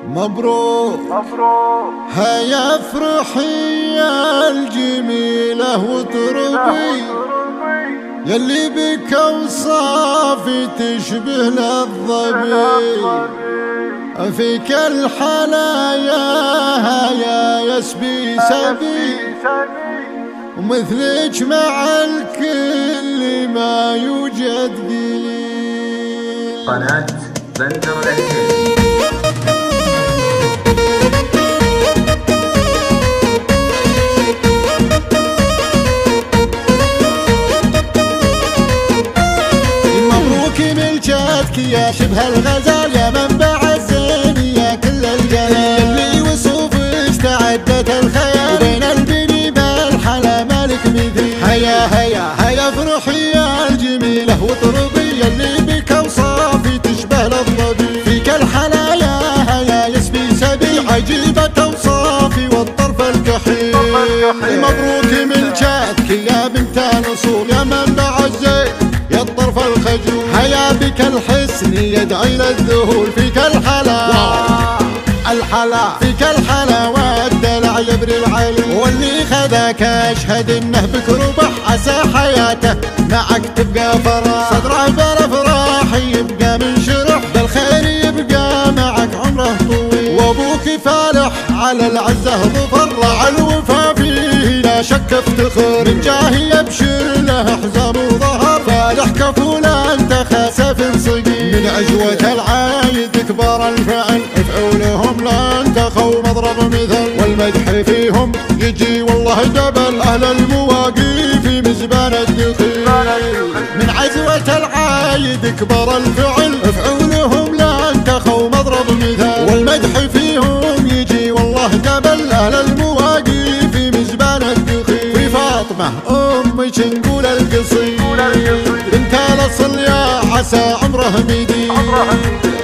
مبروك مبروك هيا افرحي يا الجميلة واطربي يلي بك اوصافي تشبه للظبي فيك الحلايا هيا يسبي سبي ومثلك مع الكل ما يوجد قليل. قناة بندر العتيبي. مبروك ملكتك يا شبه الغزال يا منبع الزين يا كل الجلال اللي وصوفك تعدت الخيال وبين البني بالحلا مالك مثيل. هيا هيا هيا افرحي يا الجميلة واطربي اللي بك اوصافي تشبه للظبي فيك الحلايا هيا يسبي سبي عجيبة اوصافي والطرف الكحيل. مبروك ملكتك يا بنت الاصول يا منبع الزين يا الطرف الخجول هيا بك الحسن يدعي للذهول فيك الحلا فيك الحلا والدلع يبري العلي واللي خذاك اشهد انه بك ربح عسى حياته معك تبقى فرح صدره بالافراح يبقى منشرح بالخير يبقى معك عمره طويل وابوك فالح على العزه ظفر رعى الوفا فيه لا شك افتخر من جاه يبشر له حزام وظهر فالح كفول انت خاسف صقيل من عجوة العايد كبار الفعل افعولهم لا انتخوا مضرب مثل والمدح فيهم يجي والله جبل اهل المواقف مزبان الدخيل من عزوة العايد كبار الفعل افعولهم لا انتخوا مضرب مثل والمدح فيهم يجي والله جبل اهل المواقف مزبان الدخيل. في فاطمة امك نقول القصيد بنت الاصل يا عسى عمره مديد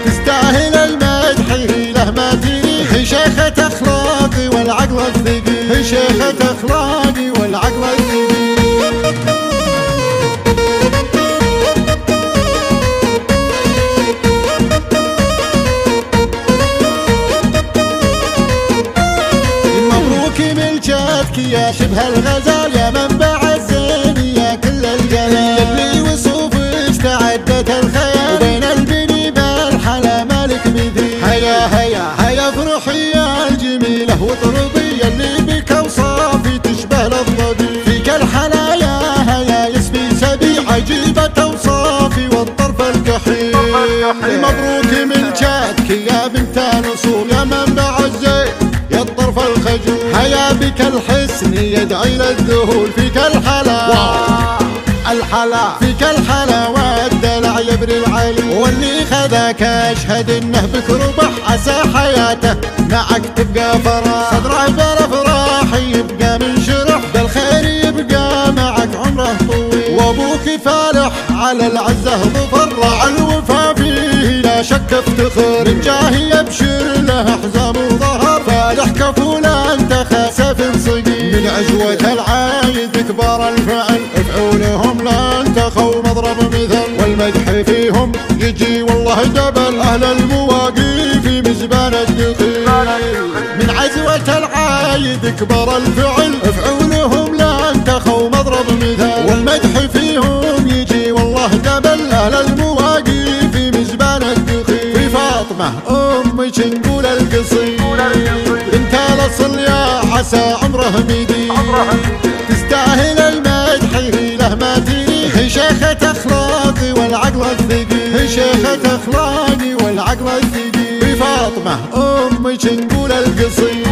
تستاهل المدح له ما تريد هي شيخة اخلاقي والعقل الثقيل هي شيخة اخلاقي والعقل الثقيل. مبروك ملكتك يا شبه الغزال يا منبع الزين يا كل الجلال اللي وصوفك تعدت الخيال وبين البني بالحلا مالك مثيل. هيا هيا هيا افرحي يا الجميلة واطربي اللي بك اوصافي تشبه للظبي فيك الحلايا هيا يسبي سبي عجيبة اوصافي والطرف الكحيل. مبروك ملكتك يا بنت الاصول يا منبع الزين يا الطرف الخجول هيا بك الحسن يدعي للذهول فيك فيك الحلا والدلع يبري العلي واللي خذاك اشهد انه بك ربح عسى حياته معك تبقى فرح صدره بالافراح يبقى منشرح بالخير يبقى معك عمره طويل وابوك فالح على العزه ظفر رعى الوفا فيه لا شك افتخر من جاه يبشر له حزام وظهر فالح كفول انت خاسف صقيل من عجوة العايد كبار الفعل افعولهم لا انتخوا مضرب مثل والمدح فيهم يجي والله جبل اهل المواقف مزبان الدخيل من عزوة العايد كبار الفعل افعولهم لا انتخوا مضرب مثل والمدح فيهم يجي والله جبل اهل المواقف مزبان الدخيل. في فاطمة امك نقول القصيد بنت الاصل يا عسى عمره مديد تستاهل المدح له ما تريد هي شيخة اخلاقي والعقل الثقيل هي شيخة اخلاقي والعقل الثقيل. في فاطمة امك نقول القصيد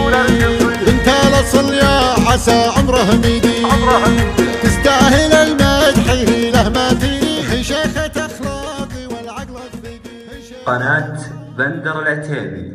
بنت الاصل يا عسى عمره مديد تستاهل المدح له ما تريد هي شيخة اخلاقي والعقل الثقيل. قناة بندر العتيبي.